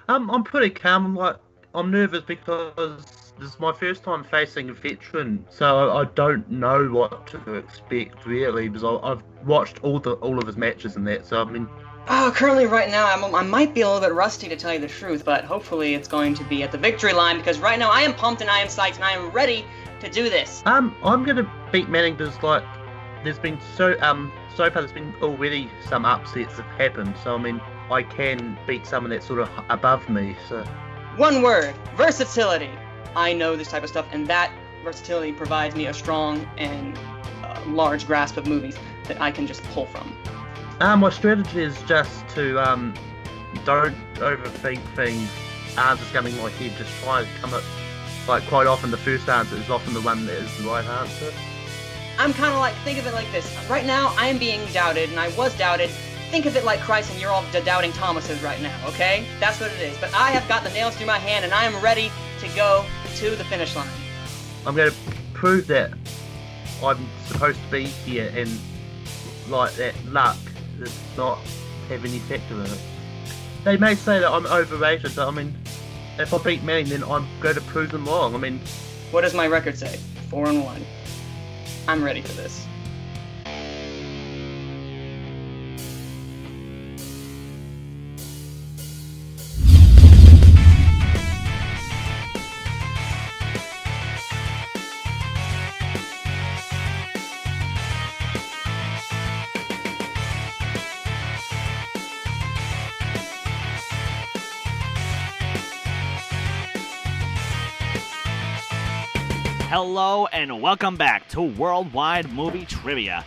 I'm pretty calm. I'm nervous because this is my first time facing a veteran, so I don't know what to expect really. Because I've watched all of his matches and that. So I mean, Currently, right now, I might be a little bit rusty to tell you the truth, but hopefully it's going to be at the victory line because right now I am pumped and I am psyched and I am ready to do this. I'm gonna beat Manning because there's been so far there's been already some upsets that have happened. So I mean, I can beat someone that's sort of above me. So One word, versatility. I know this type of stuff, and that versatility provides me a strong and large grasp of movies that I can just pull from. my strategy is just to don't overthink things. Answers coming in my head. Just try to come up. Like quite often, the first answer is often the one that is the right answer. I'm kind of like, think of it like this. Right now, I am being doubted, and I was doubted. Think of it like Christ, and you're all doubting Thomases right now, okay? That's what it is. But I have got the nails through my hand, and I am ready to go to the finish line. I'm going to prove that I'm supposed to be here, and like that luck does not have any factor in it. They may say that I'm overrated, but I mean, if I beat Manning, then I'm going to prove them wrong. I mean, What does my record say? 4-1. I'm ready for this. Hello and welcome back to Worldwide Movie Trivia.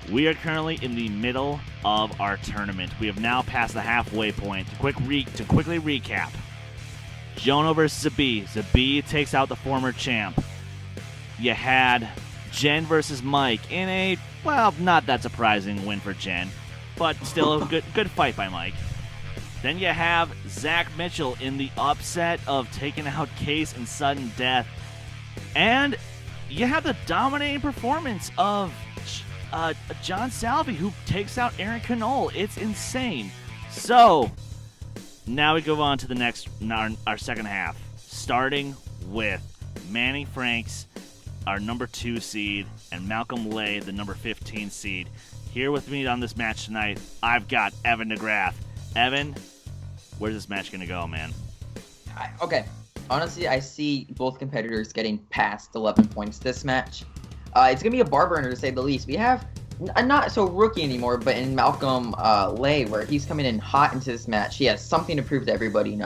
We are currently in the middle of our tournament. We have now passed the halfway point. To quickly recap, Jonah versus Zabi. Zabi takes out the former champ. You had Jen versus Mike in a, well, not that surprising win for Jen, but still a good fight by Mike. Then you have Zach Mitchell in the upset of taking out Kees and sudden death. And you have the dominating performance of John Salvi, who takes out Aaron Knoll. It's insane. So, now we go on to the next, our second half, starting with Manny Franks, our number 2 seed, and Malcolm Lay, the number 15 seed. Here with me on this match tonight, I've got Evan DeGraff. Evan, where's this match going to go, man? Okay. Honestly, I see both competitors getting past 11 points this match. It's going to be a bar burner, to say the least. We have a not so rookie anymore, but in Malcolm Lay, where he's coming in hot into this match. He has something to prove to everybody,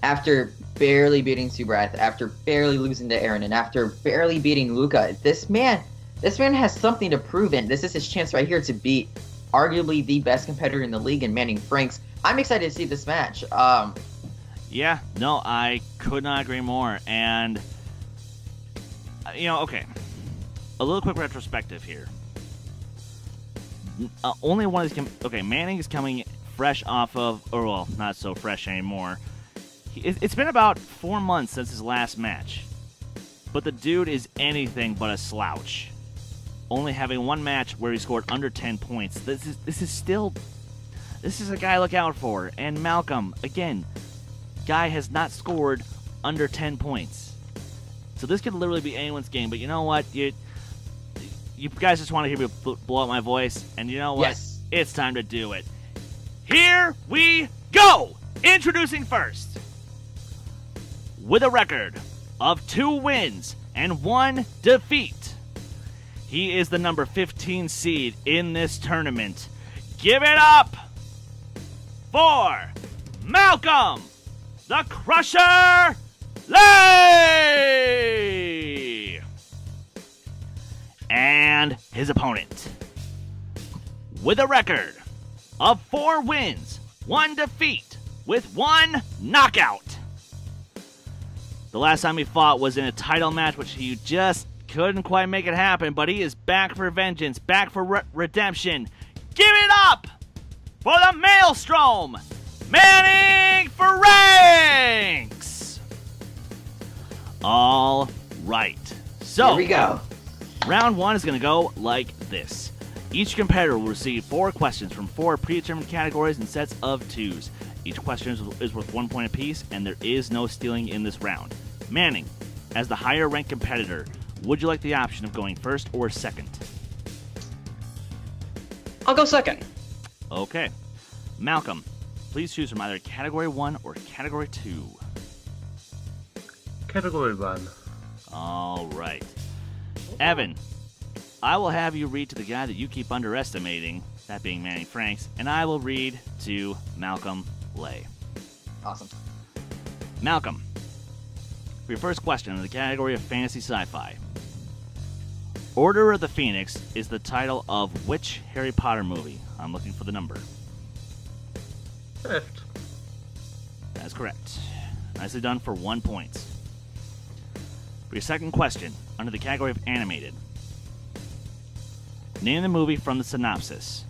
After barely beating Subrath, after barely losing to Aaron, and after barely beating Luca, this man has something to prove, and this is his chance right here to beat arguably the best competitor in the league in Manning Franks. I'm excited to see this match. Yeah, no, I could not agree more. And, okay. A little quick retrospective here. Only one of these... Manning is coming fresh off of... Or, well, not so fresh anymore. It's been about 4 months since his last match. But the dude is anything but a slouch. Only having one match where he scored under 10 points. This is a guy to look out for. And Malcolm, again... guy has not scored under 10 points. So this could literally be anyone's game, but you know what? You guys just want to hear me blow out my voice, and you know what? Yes. It's time to do it. Here we go! Introducing first, with a record of 2 wins and 1 defeat, he is the number 15 seed in this tournament. Give it up for Malcolm the Crusher Lay! And his opponent, with a record of 4 wins, 1 defeat, with 1 knockout. The last time he fought was in a title match, which he just couldn't quite make it happen, but he is back for vengeance, back for redemption. Give it up for the Maelstrom, Manning Franks! All right. So, here we go. Round 1 is going to go like this. Each competitor will receive 4 questions from 4 predetermined categories in sets of 2s. Each question is worth 1 point apiece, and there is no stealing in this round. Manning, as the higher-ranked competitor, would you like the option of going first or second? I'll go second. Okay. Malcolm, please choose from either Category 1 or Category 2. Category 1. All right. Evan, I will have you read to the guy that you keep underestimating, that being Manny Franks, and I will read to Malcolm Lay. Awesome. Malcolm, for your first question in the category of fantasy sci-fi. Order of the Phoenix is the title of which Harry Potter movie? I'm looking for the number. 5th. That is correct. Nicely done for 1 point. For your second question, under the category of animated. Name the movie from the synopsis.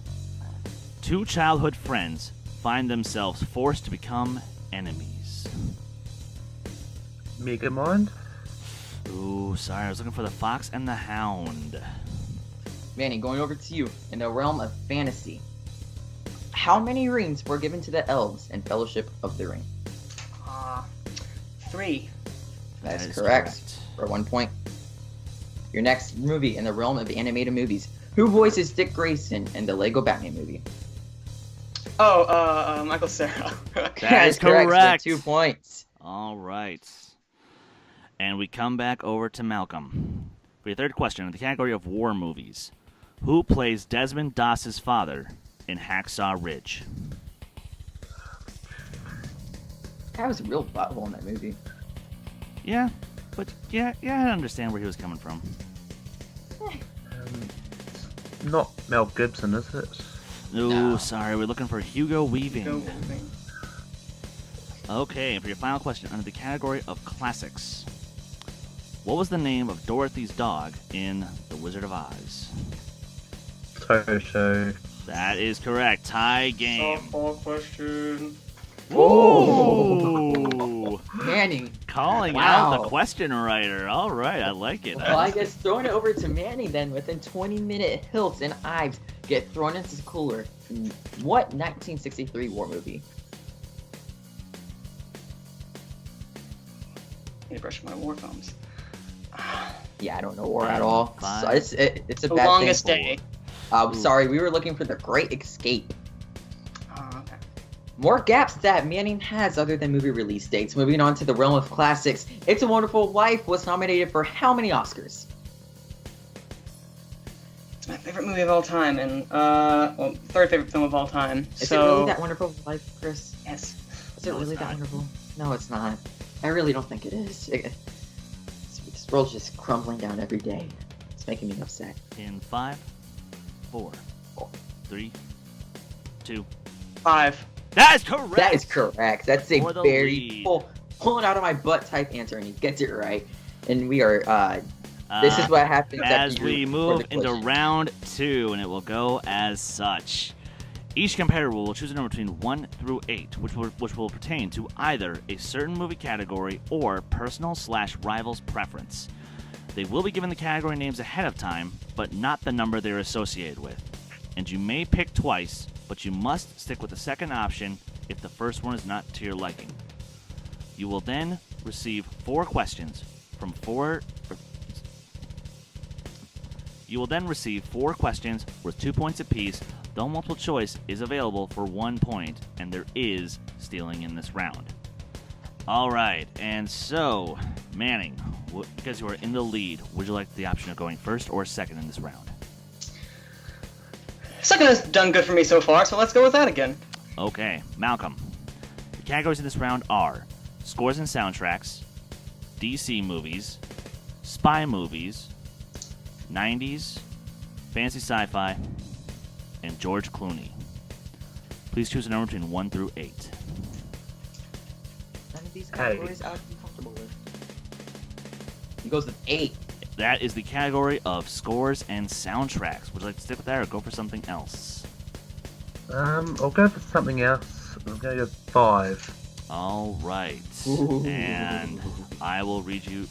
Two childhood friends find themselves forced to become enemies. Megamind. Ooh, sorry, I was looking for the Fox and the Hound. Manny, going over to you. In the realm of fantasy, how many rings were given to the elves in Fellowship of the Ring? 3. That is correct. For 1 point. Your next movie in the realm of animated movies. Who voices Dick Grayson in the Lego Batman movie? Michael Cera. That is for correct. 2 points. All right. And we come back over to Malcolm. For your third question, in the category of war movies, who plays Desmond Doss's father in Hacksaw Ridge? That was a real butthole in that movie. Yeah, but yeah, I understand where he was coming from. Not Mel Gibson, is it? No, sorry, we're looking for Hugo Weaving. Go moving. Okay, and for your final question, under the category of classics, what was the name of Dorothy's dog in The Wizard of Oz? Toto. That is correct. Tie game. Softball question. Ooh! Manning. Calling Wow. out the question writer. All right, I like it. Well, I guess throwing it over to Manning then. Within 20-minute hilts and Ives get thrown into the cooler. What 1963 war movie? I need to brush my war thumbs. Yeah, I don't know war at all. Five. So it's a The bad Longest thing. Day. Sorry, we were looking for The Great Escape. Okay. More gaps that Manning has other than movie release dates. Moving on to the realm of classics, It's a Wonderful Life was nominated for how many Oscars? It's my favorite movie of all time, and third favorite film of all time. Is it really that wonderful life, Chris? Yes. Is it No, really it's that not. wonderful? No, it's not. I really don't think it is. This world's just crumbling down every day. It's making me upset. In 5, 4, 3, 2. 5. That is correct. That is correct. That's a For the very lead. pulling out of my butt type answer, and he gets it right. And we are. This is what happens as after we you move record the into question. round 2, and it will go as such. Each competitor will choose a number between 1 through 8, which will pertain to either a certain movie category or personal/rivals preference. They will be given the category names ahead of time, but not the number they're associated with. And you may pick twice, but you must stick with the second option if the first one is not to your liking. You will then receive 4 questions from 4. You will then receive 4 questions worth 2 points apiece, though multiple choice is available for 1 point, and there is stealing in this round. All right, and so, Manning, because you are in the lead, would you like the option of going first or second in this round? Second has done good for me so far, so let's go with that again. Okay, Malcolm. The categories in this round are scores and soundtracks, DC movies, spy movies, 90s, fantasy sci-fi, and George Clooney. Please choose a number between 1 through 8. None of these categories I would be comfortable with. He goes with 8. That is the category of scores and soundtracks. Would you like to stick with that or go for something else? I'll go for something else. I'll go 5. All right. Ooh. And I will read you,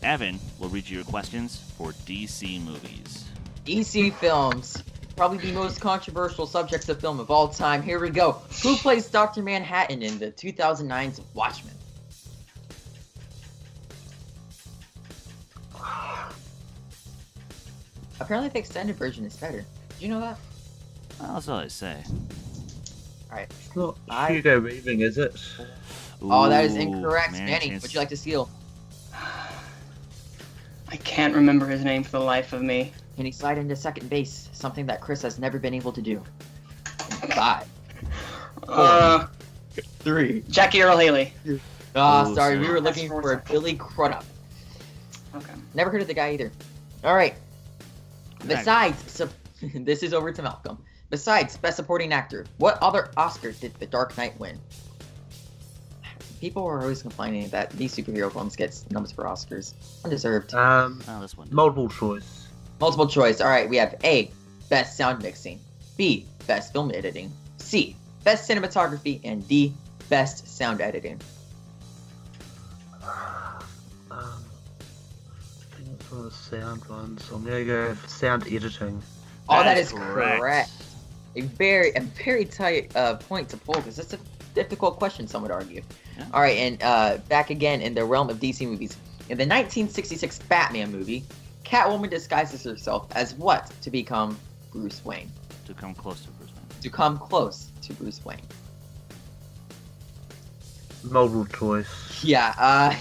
Evan will read you your questions for DC movies. DC films. Probably the most controversial subjects of film of all time. Here we go. Who plays Dr. Manhattan in the 2009's Watchmen? Apparently the extended version is better. Did you know that? Well, that's all I say. Alright. It's not Hugo Weaving, is it? Oh, that is Ooh, incorrect. man, Manning, chance- would you like to steal? I can't remember his name for the life of me. Can he slide into second base? Something that Chris has never been able to do. 5, Uh, 3. Jackie Earl Haley. Ah, Ooh, sorry, sorry. we were looking That's for four Billy Crudup. Okay. Never heard of the guy either. Alright. Okay. Besides, this is over to Malcolm. Besides Best Supporting Actor, what other Oscar did The Dark Knight win? People are always complaining that these superhero films get numbers for Oscars. Undeserved. Oh, this one. Multiple choice. Multiple choice. Alright, we have A, Best Sound Mixing. B, Best Film Editing. C, Best Cinematography. And D, Best Sound Editing. I think it's one of the sound ones. So I'm gonna go for sound editing. Oh, That that is is correct. correct. A very tight point to pull because it's a difficult question, some would argue. Yeah. All right, and back again in the realm of DC movies. In the 1966 Batman movie, Catwoman disguises herself as what to become Bruce Wayne? To come close to Bruce Wayne. To come close to Bruce Wayne. Multiple choice. Yeah,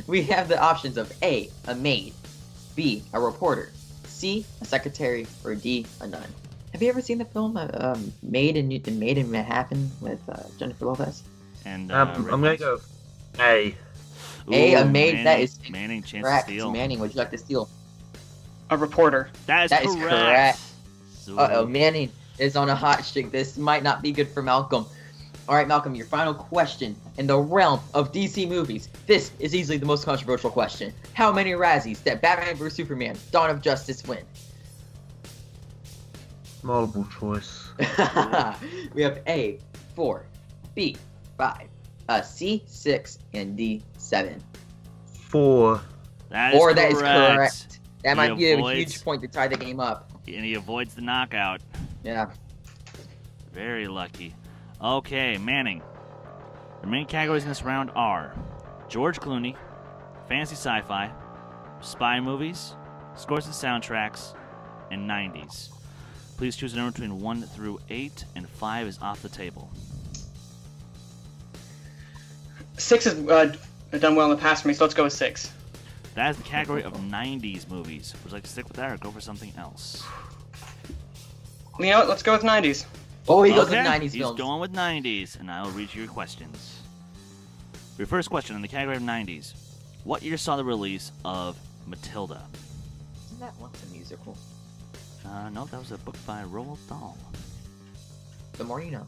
we have the options of A, a maid, B, a reporter, C, a secretary, or D, a nun. Have you ever seen the film Maid in Manhattan with Jennifer Lopez? And I'm gonna go A. A, a Ooh, maid, Manning, that is Manning, chance correct. to steal. Manning, would you like to steal? A reporter. That is That is correct. correct. So- Uh-oh, Manning is on a hot streak. This might not be good for Malcolm. All right, Malcolm, your final question. In the realm of DC movies, this is easily the most controversial question. How many Razzies did Batman vs. Superman, Dawn of Justice win? Multiple choice. We have A, 4, B, 5, C, 6, and D, 7. 4. That is Or correct. that is correct. That He might be a avoids- huge point to tie the game up. And he avoids the knockout. Yeah. Very lucky. Okay, Manning. The main categories in this round are George Clooney, fantasy sci-fi, spy movies, scores and soundtracks, and 90s. Please choose a number between 1 through 8, and 5 is off the table. 6 has done well in the past for me, so let's go with 6. That is the category of 90s movies. Would you like to stick with that or go for something else? You know what? Let's go with 90s. Oh, he goes Okay, with 90s he's films. going with 90s, and I'll read you your questions. Your first question in the category of 90s. What year saw the release of Matilda? Isn't that once a musical? No, that was a book by Roald Dahl. The more you know.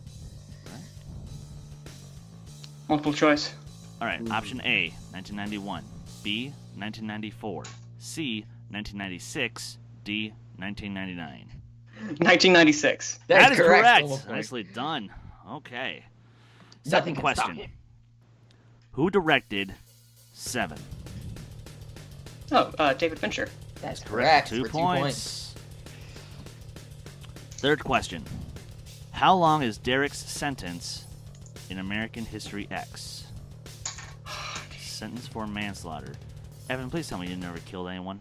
Multiple choice. All right, option A, 1991. B, 1994. C, 1996. D, 1999. 1996. That is correct. Almost right. Nicely done. Okay. Nothing Second can stop question. you. Who directed Seven? Oh, David Fincher. That's correct. 2 for points. Third question. How long is Derek's sentence in American History X? Sentence for manslaughter. Evan, please tell me you never killed anyone.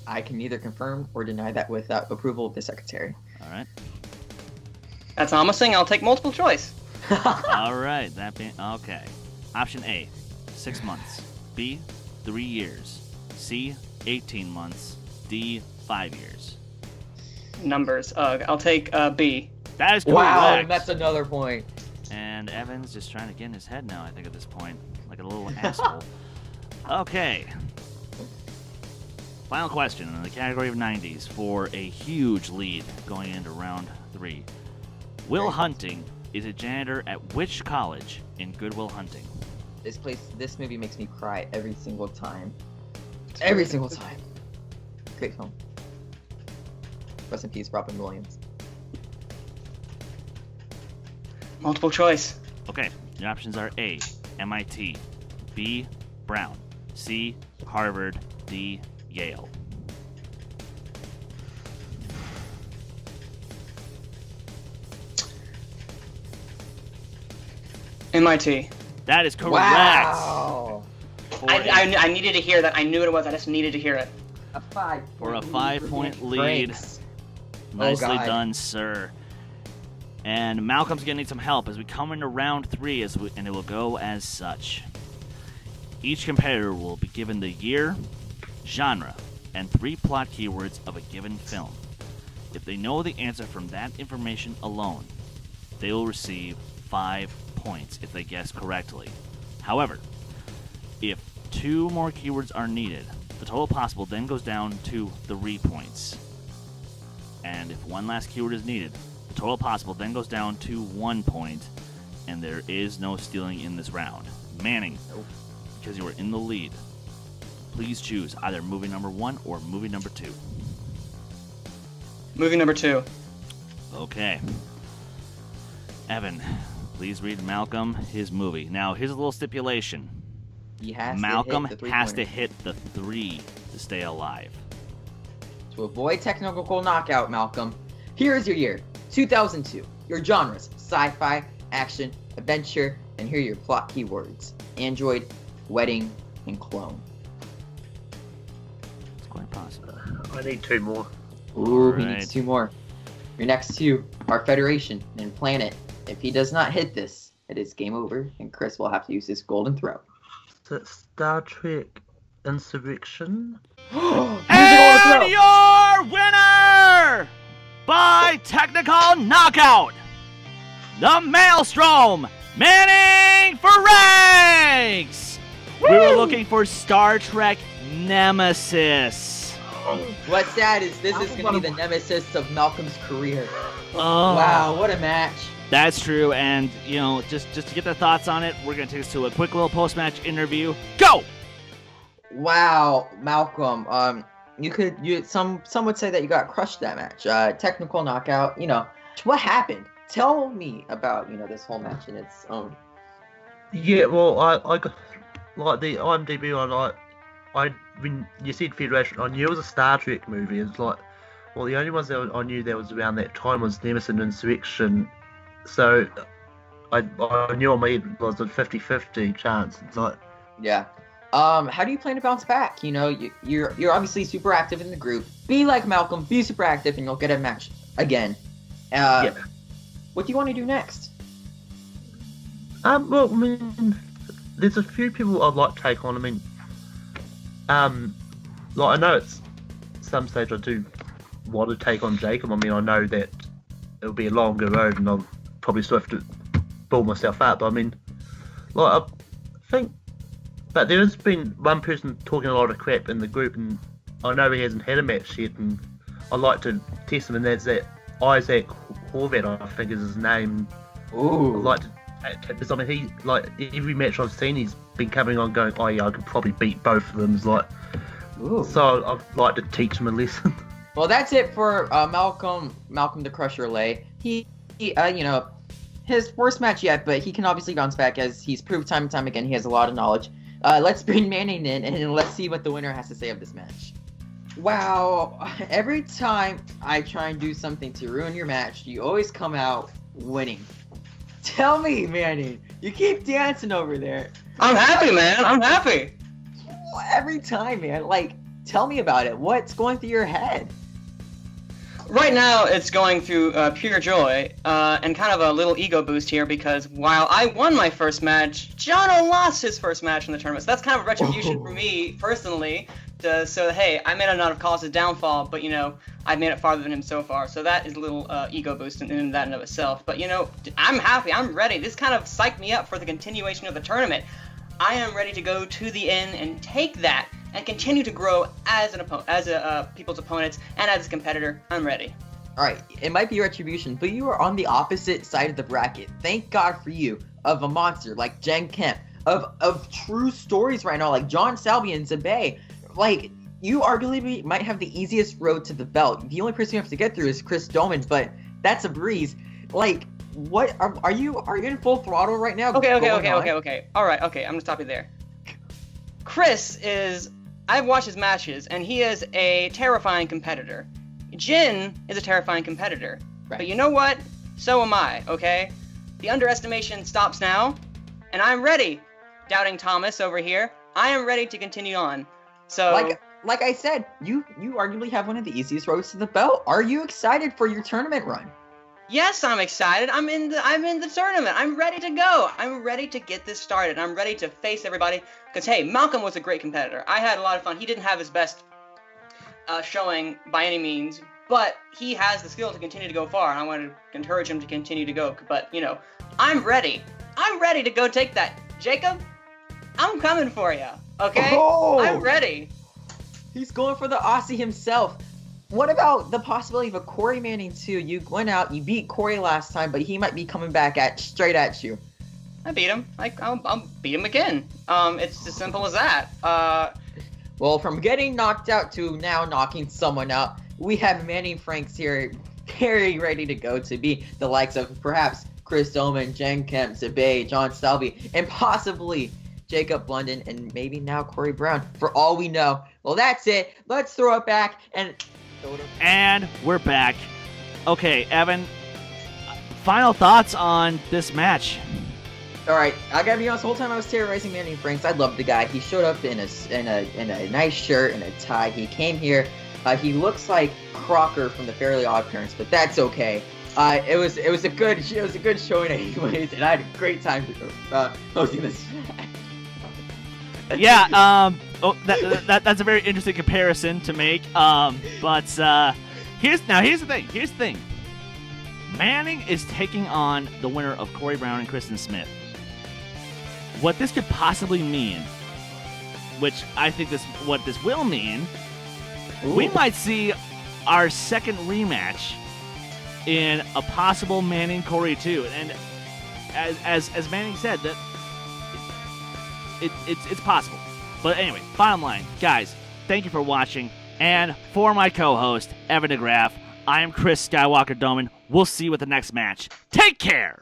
I can neither confirm or deny that without approval of the secretary. All right. That's all I'm saying. I'll take multiple choice. All right. That being okay. Option A, 6 months. B, 3 years. C, 18 months. D, 5 years. Numbers. I'll take B. That is correct. Wow, and that's another point. And Evan's just trying to get in his head now, I think, at this point. Like a little asshole. Okay. Final question in the category of 90s for a huge lead going into round 3. Will Hunting is a janitor at which college in Good Will Hunting? This movie makes me cry every single time. Every single time. Great film. Rest in peace, Robin Williams. Multiple choice. Okay, your options are A, MIT, B, Brown, C, Harvard, D, Yale. MIT. That is correct. Wow. I needed to hear that. I knew what it was. I just needed to hear it. A 5 For a 5-point lead. Franks. Nicely God. done, sir. And Malcolm's gonna need some help as we come into round 3, and it will go as such. Each competitor will be given the year, genre, and 3 plot keywords of a given film. If they know the answer from that information alone, they will receive 5 points if they guess correctly. However, if 2 more keywords are needed, the total possible then goes down to 3 points. And if 1 last keyword is needed, the total possible then goes down to 1 point, and there is no stealing in this round. Manning, because you are in the lead, please choose either movie number 1 or movie number 2. Movie number 2. Okay. Evan, please read Malcolm his movie. Now, here's a little stipulation. He has Malcolm to hit the has to 3-pointer. hit the 3 to stay alive. To avoid technical knockout, Malcolm, here is your year, 2002. Your genres, sci-fi, action, adventure, and here are your plot keywords. Android, wedding, and clone. It's quite possible. I need 2 more. Ooh, he Alright. needs 2 more. Your next 2 are Federation and Planet. If he does not hit this, it is game over, and Chris will have to use his golden throw. Is it Star Trek Insurrection? And your winner by technical knockout, the Maelstrom, Manning Franks. We were looking for Star Trek Nemesis. What's sad is this is going to be the nemesis of Malcolm's career. Oh, Wow, what a match. That's true, and just to get their thoughts on it, we're gonna take us to a quick little post-match interview. Go! Wow, Malcolm. Some would say that you got crushed that match. Technical knockout. What happened? Tell me about this whole match in its own. Yeah, well, I got like the IMDb on when you said Federation, I knew it was a Star Trek movie. It's like, well, the only ones that I knew that was around that time was Nemesis and Insurrection. So I knew on my head it was a 50-50 chance. It's like, Yeah. How do you plan to bounce back? You're obviously super active in the group. Be like Malcolm, be super active, and you'll get a match again. yeah. What do you want to do next? Well, I mean, there's a few people I'd like to take on. I mean, like I know it's some stage I do want to take on Jacob. I mean, I know that it'll be a longer road, and I'll probably still have to build myself up. But I mean, like I think, but there has been one person talking a lot of crap in the group, and I know he hasn't had a match yet, and I'd like to test him, and that's that Isaac Horvat, I think is his name. Ooh. I'd like to. Because I mean, he like every match I've seen, he's been coming on going, oh yeah, I could probably beat both of them. It's like, Ooh. so I'd like to teach him a lesson. Well, that's it for Malcolm the Crusher Lay. He his worst match yet, but he can obviously bounce back as he's proved time and time again. He has a lot of knowledge. Let's bring Manning in, and let's see what the winner has to say of this match. Wow, every time I try and do something to ruin your match, you always come out winning. Tell me, Manning, you keep dancing over there. I'm happy, man. I'm happy. Every time, man. Like, tell me about it. What's going through your head? Right now, it's going through pure joy and kind of a little ego boost here because while I won my first match, Jono lost his first match in the tournament. So that's kind of a retribution for me personally. So hey, I may not have caused his downfall, but I've made it farther than him so far. So that is a little ego boost in that and of itself. But I'm happy. I'm ready. This kind of psyched me up for the continuation of the tournament. I am ready to go to the end and take that and continue to grow as an opponent, as people's opponents, and as a competitor. I'm ready. All right, it might be retribution, but you are on the opposite side of the bracket. Thank God for you, of a monster like Jen Kemp, of true stories right now like John Salvi and Zabay. Like, you arguably might have the easiest road to the belt. The only person you have to get through is Chris Doman, but that's a breeze. Like, what are you in full throttle right now? Okay. All right, okay. I'm gonna stop you there. Chris is. I've watched his matches, and he is a terrifying competitor. Jin is a terrifying competitor. Right. But you know what? So am I, okay? The underestimation stops now. and I'm ready. Doubting Thomas over here, I am ready to continue on. So, like I said, you arguably have one of the easiest roads to the belt. Are you excited for your tournament run? yes, I'm excited. I'm in the tournament. I'm ready to go. I'm ready to get this started. I'm ready to face everybody. Because, hey, Malcolm was a great competitor. I had a lot of fun. He didn't have his best showing by any means, but he has the skill to continue to go far, and I want to encourage him to continue to go. But, I'm ready. I'm ready to go take that. Jacob, I'm coming for you, okay? Oh! I'm ready. He's going for the Aussie himself. What about the possibility of a Corey Manning too? You went out, you beat Corey last time, but he might be coming back straight at you. I beat him. I'll beat him again. It's as simple as that. Well, from getting knocked out to now knocking someone out, we have Manning Franks here, very ready to go to be the likes of perhaps Chris Doman, Jen Kemp, Zabay, John Stalby, and possibly Jacob London, and maybe now Corey Brown, for all we know. Well, that's it. Let's throw it back And we're back. Okay, Evan, final thoughts on this match. All right, I gotta be honest. The whole time I was terrorizing Manning Franks, I loved the guy. He showed up in a nice shirt and a tie. He came here. He looks like Crocker from the Fairly Odd Parents, but that's okay. It was a good showing anyways, and I had a great time hosting this. Yeah, that's a very interesting comparison to make. But here's the thing. Manning is taking on the winner of Corey Brown and Kristen Smith. What this could possibly mean, which I think what this will mean, we might see our second rematch in a possible Manning Corey 2. And as Manning said, that it's possible. But anyway, bottom line, guys, thank you for watching. And for my co-host, Evan DeGraff, I am Chris Skywalker Doman. We'll see you at the next match. Take care!